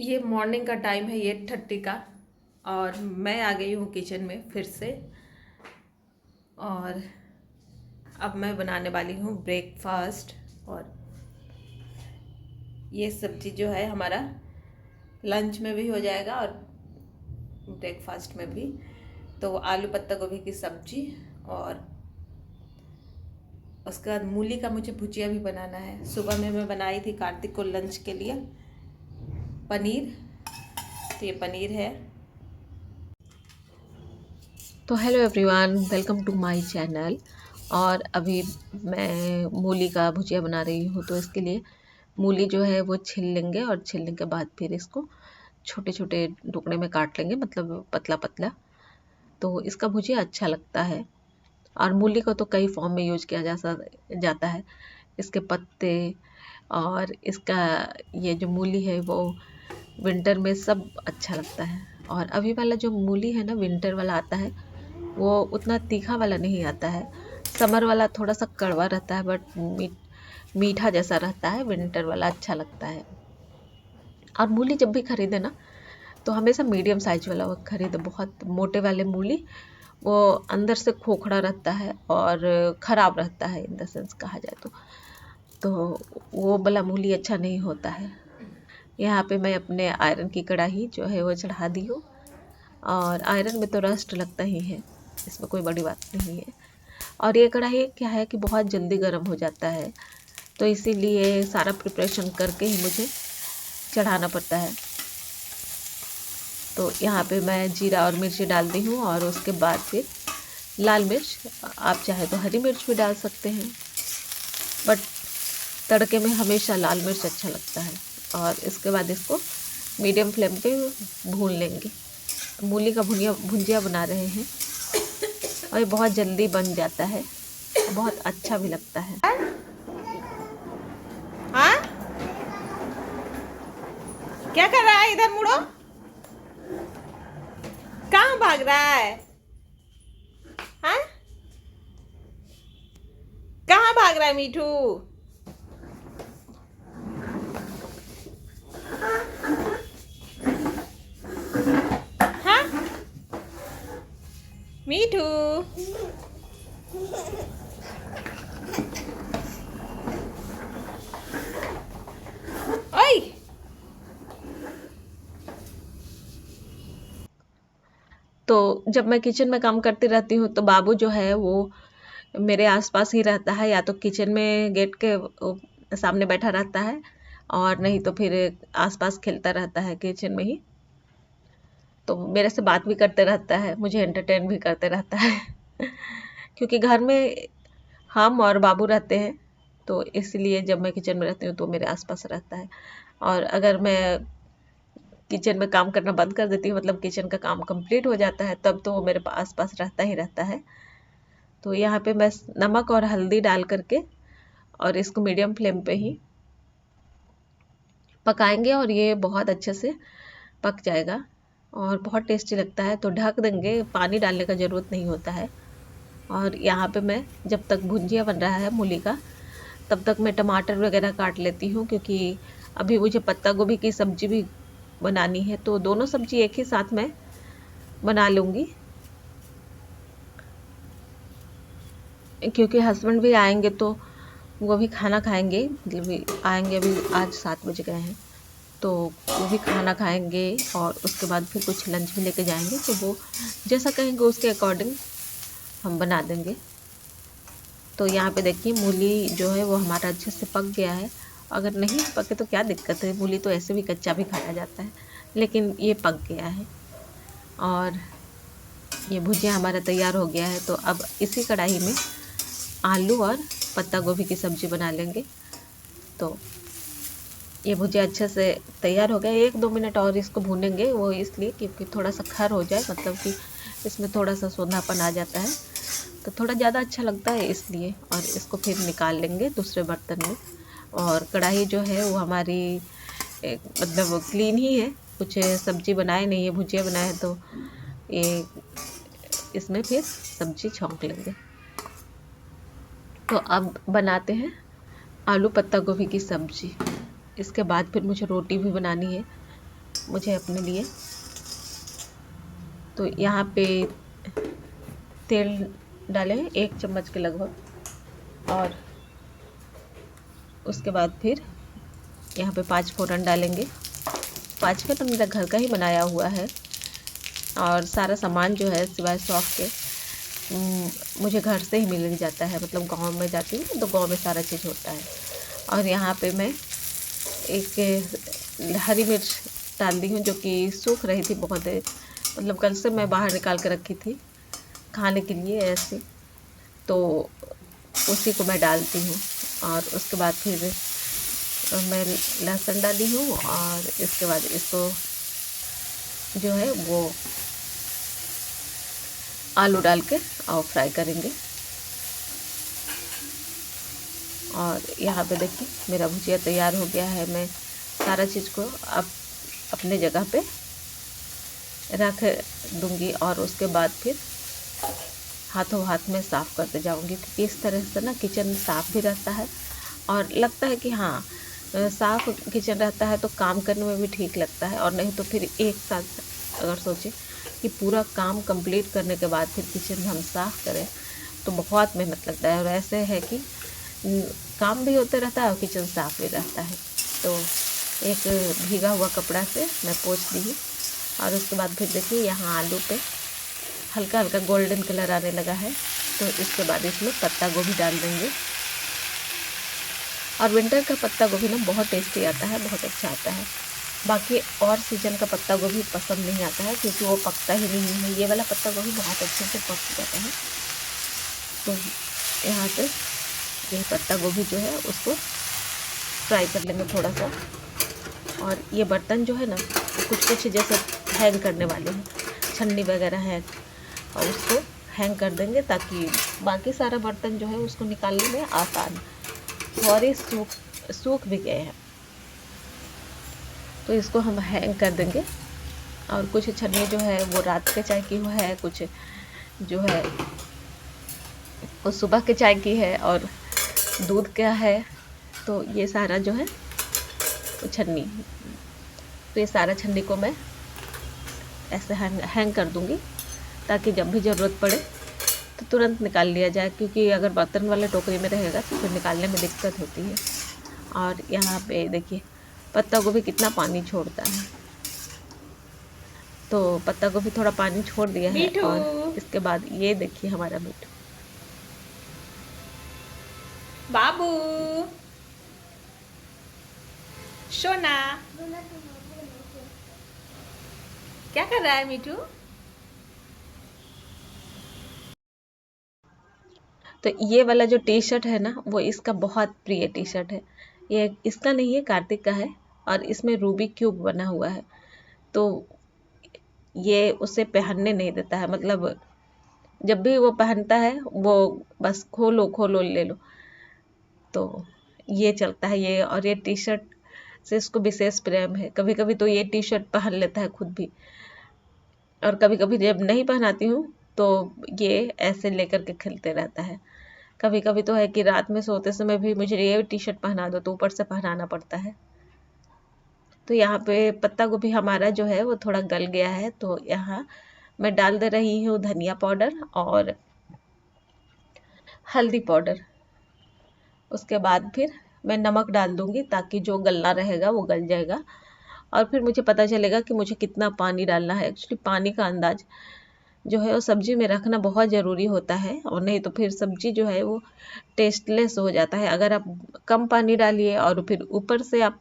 ये मॉर्निंग का टाइम है 8:30 का। और मैं आ गई हूँ किचन में फिर से। और अब मैं बनाने वाली हूँ ब्रेकफास्ट। और ये सब्ज़ी जो है हमारा लंच में भी हो जाएगा और ब्रेकफास्ट में भी। तो आलू पत्ता गोभी की सब्ज़ी और उसके बाद मूली का मुझे भुजिया भी बनाना है। सुबह में मैं बनाई थी कार्तिक को लंच के लिए पनीर। तो ये पनीर है। तो hello everyone, welcome to my channel. और अभी मैं मूली का भुजिया बना रही हूँ। तो इसके लिए मूली जो है वो छील लेंगे और छीलने के बाद फिर इसको छोटे छोटे टुकड़े में काट लेंगे, मतलब पतला पतला। तो इसका भुजिया अच्छा लगता है। और मूली को तो कई फॉर्म में यूज किया जाता है। इसके पत्ते और इसका ये जो मूली है वो विंटर में सब अच्छा लगता है। और अभी वाला जो मूली है ना, विंटर वाला आता है, वो उतना तीखा वाला नहीं आता है। समर वाला थोड़ा सा कड़वा रहता है, बट मीठा जैसा रहता है। विंटर वाला अच्छा लगता है। और मूली जब भी खरीदे ना, तो हमेशा मीडियम साइज वाला वो खरीदे। बहुत मोटे वाले मूली वो अंदर से खोखड़ा रहता है और ख़राब रहता है, इन द सेंस कहा जाए तो वो वाला मूली अच्छा नहीं होता है। यहाँ पे मैं अपने आयरन की कढ़ाई जो है वो चढ़ा दी हूँ। और आयरन में तो रस्ट लगता ही है, इसमें कोई बड़ी बात नहीं है। और ये कढ़ाई क्या है कि बहुत जल्दी गर्म हो जाता है, तो इसीलिए सारा प्रिपरेशन करके ही मुझे चढ़ाना पड़ता है। तो यहाँ पे मैं जीरा और मिर्ची डाल दी हूँ और उसके बाद फिर लाल मिर्च। आप चाहे तो हरी मिर्च भी डाल सकते हैं, बट तड़के में हमेशा लाल मिर्च अच्छा लगता है। और इसके बाद इसको मीडियम फ्लेम पे भून लेंगे। मूली का भुंजिया बना रहे हैं और ये बहुत जल्दी बन जाता है, बहुत अच्छा भी लगता है। हाँ, क्या कर रहा है? इधर मुड़ो। कहाँ भाग रहा है? हाँ, कहाँ भाग रहा है मीठू? हाँ, मीठू। ओए। तो जब मैं किचन में काम करती रहती हूँ तो बाबू जो है वो मेरे आसपास ही रहता है। या तो किचन में गेट के सामने बैठा रहता है, और नहीं तो फिर आसपास खेलता रहता है किचन में ही। तो मेरे से बात भी करते रहता है, मुझे एंटरटेन भी करते रहता है क्योंकि घर में हम और बाबू रहते हैं, तो इसलिए जब मैं किचन में रहती हूँ तो मेरे आसपास रहता है। और अगर मैं किचन में काम करना बंद कर देती हूँ, मतलब किचन का काम कंप्लीट हो जाता है, तब तो वो मेरे आस पास रहता ही रहता है। तो यहाँ पे मैं नमक और हल्दी डाल करके और इसको मीडियम फ्लेम पे ही पकाएंगे और ये बहुत अच्छे से पक जाएगा और बहुत टेस्टी लगता है। तो ढक देंगे, पानी डालने का ज़रूरत नहीं होता है। और यहाँ पे मैं जब तक भुंजिया बन रहा है मूली का, तब तक मैं टमाटर वगैरह काट लेती हूँ, क्योंकि अभी मुझे पत्ता गोभी की सब्ज़ी भी बनानी है। तो दोनों सब्ज़ी एक ही साथ में बना लूँगी, क्योंकि हस्बैंड भी आएंगे तो वो भी खाना खाएंगे। मतलब आएंगे, अभी आज 7 बज गए हैं, तो वो भी खाना खाएंगे और उसके बाद फिर कुछ लंच भी लेके जाएंगे। तो वो जैसा कहेंगे उसके अकॉर्डिंग हम बना देंगे। तो यहाँ पे देखिए मूली जो है वो हमारा अच्छे से पक गया है। अगर नहीं पके तो क्या दिक्कत है, मूली तो ऐसे भी कच्चा भी खाया जाता है, लेकिन ये पक गया है। और ये भुजिया हमारा तैयार हो गया है। तो अब इसी कढ़ाई में आलू और पत्ता गोभी की सब्ज़ी बना लेंगे। तो ये भुजिया अच्छे से तैयार हो गया। 1-2 मिनट और इसको भूनेंगे, वो इसलिए क्योंकि थोड़ा सा खर हो जाए, मतलब कि इसमें थोड़ा सा सोंधापन आ जाता है, तो थोड़ा ज़्यादा अच्छा लगता है इसलिए। और इसको फिर निकाल लेंगे दूसरे बर्तन में। और कढ़ाई जो है वो हमारी मतलब क्लीन ही है, कुछ सब्जी बनाए नहीं है, भुजिया बनाए हैं। तो ये इसमें फिर सब्जी छौंक लेंगे। तो अब बनाते हैं आलू पत्ता गोभी की सब्जी। इसके बाद फिर मुझे रोटी भी बनानी है। मुझे अपने लिए। तो यहाँ पे तेल डाले हैं 1 चम्मच के लगभग, और उसके बाद फिर यहाँ पे 5 फोड़न डालेंगे। 5 फोड़न मेरा घर का ही बनाया हुआ है, और सारा सामान जो है सिवाय सौंफ के मुझे घर से ही मिल जाता है। मतलब गांव में जाती हूँ तो गांव में सारा चीज़ होता है। और यहाँ पे मैं एक हरी मिर्च डाल दी हूँ, जो कि सूख रही थी बहुत, मतलब कल से मैं बाहर निकाल के रखी थी खाने के लिए ऐसे, तो उसी को मैं डालती हूँ। और उसके बाद फिर मैं लहसुन डाली हूँ, और इसके बाद इसको जो है वो आलू डाल के और फ्राई करेंगे। और यहाँ पे देखिए मेरा भुजिया तैयार हो गया है। मैं सारा चीज़ को अब अपने जगह पे रख दूँगी, और उसके बाद फिर हाथों हाथ में साफ़ करते जाऊँगी, क्योंकि इस तरह से ना किचन साफ़ भी रहता है, और लगता है कि हाँ साफ़ किचन रहता है तो काम करने में भी ठीक लगता है। और नहीं तो फिर एक साथ अगर सोचें कि पूरा काम कंप्लीट करने के बाद फिर किचन हम साफ़ करें तो बहुत मेहनत लगता है। और ऐसे है कि काम भी होते रहता है और किचन साफ़ भी रहता है। तो एक भीगा हुआ कपड़ा से मैं पोंछ दी। और उसके बाद फिर देखिए यहाँ आलू पे हल्का हल्का गोल्डन कलर आने लगा है, तो इसके बाद इसमें पत्ता गोभी डाल देंगे। और विंटर का पत्ता गोभी ना बहुत टेस्टी आता है, बहुत अच्छा आता है। बाकी और सीजन का पत्ता गोभी पसंद नहीं आता है, क्योंकि वो पकता ही नहीं है। ये वाला पत्ता गोभी बहुत अच्छे से पक जाता है। तो यहाँ पे ये पत्ता गोभी जो है उसको फ्राई कर लेंगे थोड़ा सा। और ये बर्तन जो है ना कुछ कुछ जैसे हैंग करने वाले हैं, छन्नी वगैरह है, और उसको हैंग कर देंगे ताकि बाकी सारा बर्तन जो है उसको निकालने में आसान। और ये सूख भी गए हैं, तो इसको हम हैंग कर देंगे। और कुछ छन्नी जो है वो रात के चाय की है, कुछ जो है वो सुबह के चाय की है, और दूध का है। तो ये सारा जो है वो छन्नी, तो ये सारा छन्नी को मैं ऐसे हैंग कर दूंगी, ताकि जब भी ज़रूरत पड़े तो तुरंत निकाल लिया जाए, क्योंकि अगर बर्तन वाले टोकरी में रहेगा तो फिर निकालने में दिक्कत होती है। और यहाँ पे देखिए पत्ता गोभी कितना पानी छोड़ता है, तो पत्ता गोभी थोड़ा पानी छोड़ दिया है। और इसके बाद ये देखिए हमारा मीठू बाबू सोना क्या कर रहा है मीठू? तो ये वाला जो टी शर्ट है ना वो इसका बहुत प्रिय टी शर्ट है। ये इसका नहीं है, कार्तिक का है, और इसमें रूबी क्यूब बना हुआ है। तो ये उसे पहनने नहीं देता है, मतलब जब भी वो पहनता है वो बस खोलो खोलो ले लो, तो ये चलता है ये। और ये टी शर्ट से इसको विशेष प्रेम है। कभी कभी तो ये टी शर्ट पहन लेता है खुद भी, और कभी कभी जब नहीं पहनाती हूँ तो ये ऐसे लेकर के खेलते रहता है। कभी कभी तो है कि रात में सोते समय भी मुझे ये टी शर्ट पहना दो, तो ऊपर से पहनाना पड़ता है। तो यहाँ पे पत्ता गोभी हमारा जो है वो थोड़ा गल गया है, तो यहाँ मैं डाल दे रही हूँ धनिया पाउडर और हल्दी पाउडर। उसके बाद फिर मैं नमक डाल दूँगी, ताकि जो गलना रहेगा वो गल जाएगा। और फिर मुझे पता चलेगा कि मुझे कितना पानी डालना है। एक्चुअली पानी का अंदाज जो है वो सब्जी में रखना बहुत ज़रूरी होता है, और नहीं तो फिर सब्जी जो है वो टेस्टलेस हो जाता है। अगर आप कम पानी डालिए और फिर ऊपर से आप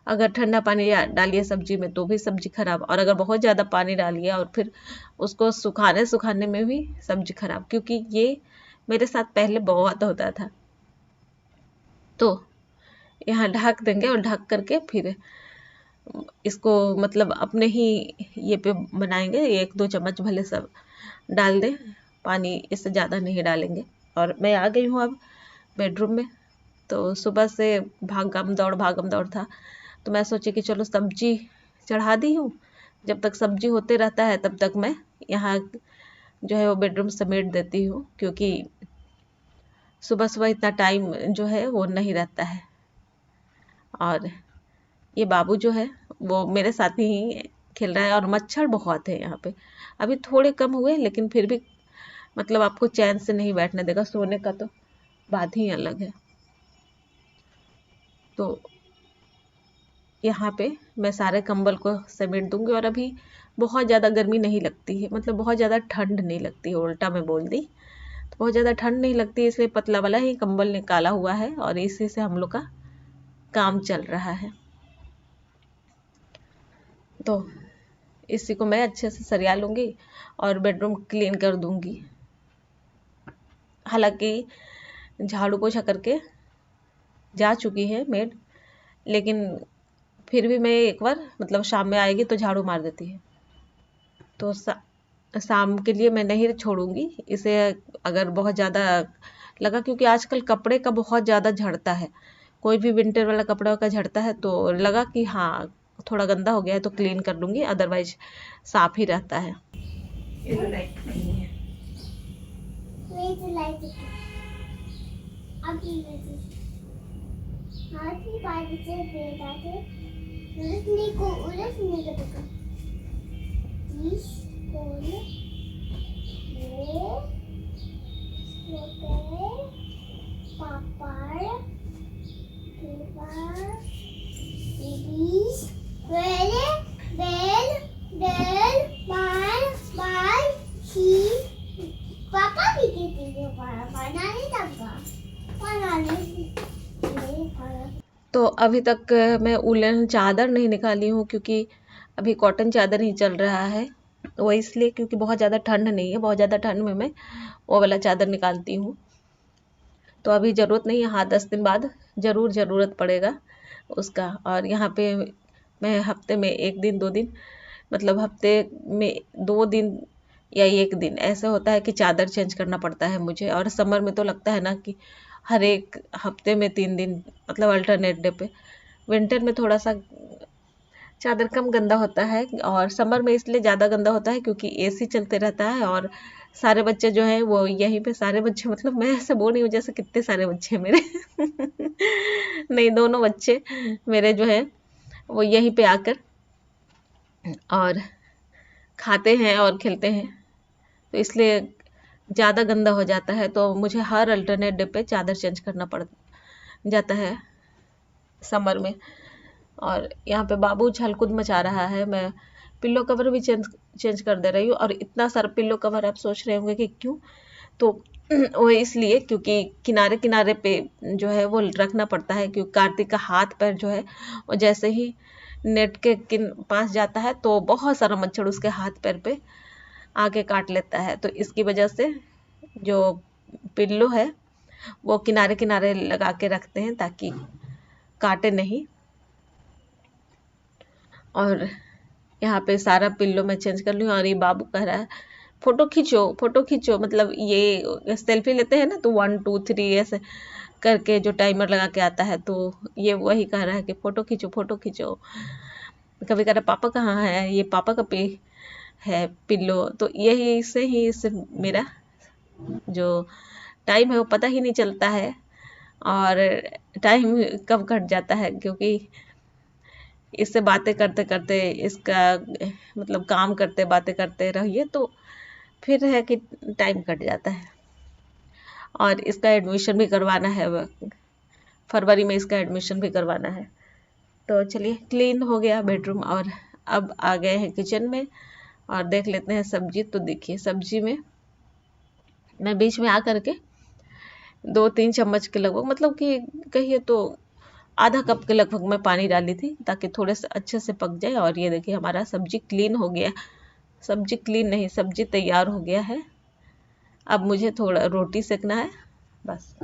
अगर ठंडा पानी डालिए सब्जी में तो भी सब्जी खराब, और अगर बहुत ज़्यादा पानी डालिए और फिर उसको सुखाने सुखाने में भी सब्जी खराब, क्योंकि ये मेरे साथ पहले बहुत होता था। तो यहाँ ढक देंगे, और ढक करके फिर इसको मतलब अपने ही ये पे बनाएंगे। 1-2 चम्मच भले सब डाल दें पानी, इससे ज़्यादा नहीं डालेंगे। और मैं आ गई हूँ अब बेडरूम में। तो सुबह से भागम दौड़ था, तो मैं सोची कि चलो सब्जी चढ़ा दी हूँ। जब तक सब्जी होते रहता है तब तक मैं यहाँ जो है वो बेडरूम समेट देती हूँ, क्योंकि सुबह सुबह इतना टाइम जो है वो नहीं रहता है। और ये बाबू जो है वो मेरे साथ ही खेल रहा है और मच्छर बहुत है यहाँ पे। अभी थोड़े कम हुए लेकिन फिर भी मतलब आपको चैन से नहीं बैठने देगा, सोने का तो बात ही अलग है। तो यहाँ पे मैं सारे कंबल को समेट दूंगी और अभी बहुत ज़्यादा गर्मी नहीं लगती है, मतलब बहुत ज़्यादा ठंड नहीं लगती है, उल्टा मैं बोल दी। तो बहुत ज़्यादा ठंड नहीं लगती है, इसलिए पतला वाला ही कंबल निकाला हुआ है और इसी से हम लोग का काम चल रहा है। तो इसी को मैं अच्छे से सरिया लूँगी और बेडरूम क्लीन कर दूँगी। हालांकि झाड़ू पोछा करके जा चुकी है मेड, लेकिन फिर भी मैं एक बार मतलब शाम में आएगी तो झाड़ू मार देती है। तो शाम के लिए मैं नहीं छोड़ूंगी इसे, अगर बहुत ज़्यादा लगा, क्योंकि आजकल कपड़े का बहुत ज़्यादा झड़ता है, कोई भी विंटर वाला कपड़ा का झड़ता है, तो लगा कि हाँ थोड़ा गंदा हो गया है तो क्लीन कर लूँगी, अदरवाइज साफ ही रहता है। ये तो लाइट नहीं है। तो अभी तक मैं उलन चादर नहीं निकाली हूँ, क्योंकि अभी कॉटन चादर ही चल रहा है। वो इसलिए क्योंकि बहुत ज़्यादा ठंड नहीं है, बहुत ज़्यादा ठंड में मैं वो वाला चादर निकालती हूँ। तो अभी ज़रूरत नहीं है, हाँ 10 दिन बाद ज़रूरत पड़ेगा उसका। और यहाँ पे मैं हफ्ते में 1 दिन 2 दिन, मतलब हफ्ते में 2 दिन या 1 दिन ऐसा होता है कि चादर चेंज करना पड़ता है मुझे। और समर में तो लगता है ना कि हर एक हफ्ते में 3 दिन, मतलब अल्टरनेट डे पे। विंटर में थोड़ा सा चादर कम गंदा होता है, और समर में इसलिए ज़्यादा गंदा होता है क्योंकि एसी चलते रहता है और सारे बच्चे जो हैं वो यहीं पे, सारे बच्चे मतलब मैं ऐसे बोल रही हूँ जैसे कितने सारे बच्चे हैं मेरे नहीं, दोनों बच्चे मेरे जो हैं वो यहीं पे आकर और खाते हैं और खेलते हैं, तो इसलिए ज़्यादा गंदा हो जाता है। तो मुझे हर अल्टरनेट डे पे चादर चेंज करना पड़ जाता है समर में। और यहाँ पे बाबू उछल कूद मचा रहा है, मैं पिल्लो कवर भी चेंज कर दे रही हूँ। और इतना सारा पिल्लो कवर आप सोच रहे होंगे कि क्यों, तो वो इसलिए क्योंकि किनारे किनारे पे जो है वो रखना पड़ता है, क्योंकि कार्तिक का हाथ पैर जो है वो जैसे ही नेट के पास जाता है तो बहुत सारा मच्छर उसके हाथ पैर पे आके काट लेता है। तो इसकी वजह से जो पिल्लो है वो किनारे किनारे लगा के रखते हैं ताकि काटे नहीं। और यहाँ पे सारा पिल्लो मैं चेंज कर लूँ। और ये बाबू कह रहा है फोटो खींचो फोटो खींचो, मतलब ये सेल्फी लेते हैं ना तो 1 2 3 ऐसे करके जो टाइमर लगा के आता है, तो ये वही कह रहा है कि फोटो खींचो फोटो खींचो। कभी कह रहा पापा कहाँ है, ये पापा का पे है पिल्लो। तो यही से ही इससे मेरा जो टाइम है वो पता ही नहीं चलता है, और टाइम कब कट जाता है, क्योंकि इससे बातें करते करते इसका मतलब काम करते बातें करते रहिए तो फिर है कि टाइम कट जाता है। और इसका एडमिशन भी करवाना है, फरवरी में इसका एडमिशन भी करवाना है। तो चलिए, क्लीन हो गया बेडरूम और अब आ गए हैं किचन में और देख लेते हैं सब्जी। तो देखिए सब्जी में मैं बीच में आ करके 2-3 चम्मच के लगभग, मतलब कि कहिए तो आधा कप के लगभग मैं पानी डाली थी ताकि थोड़े से अच्छे से पक जाए। और ये देखिए हमारा सब्जी क्लीन हो गया, सब्जी क्लीन नहीं, सब्जी तैयार हो गया है। अब मुझे थोड़ा रोटी सेकना है बस।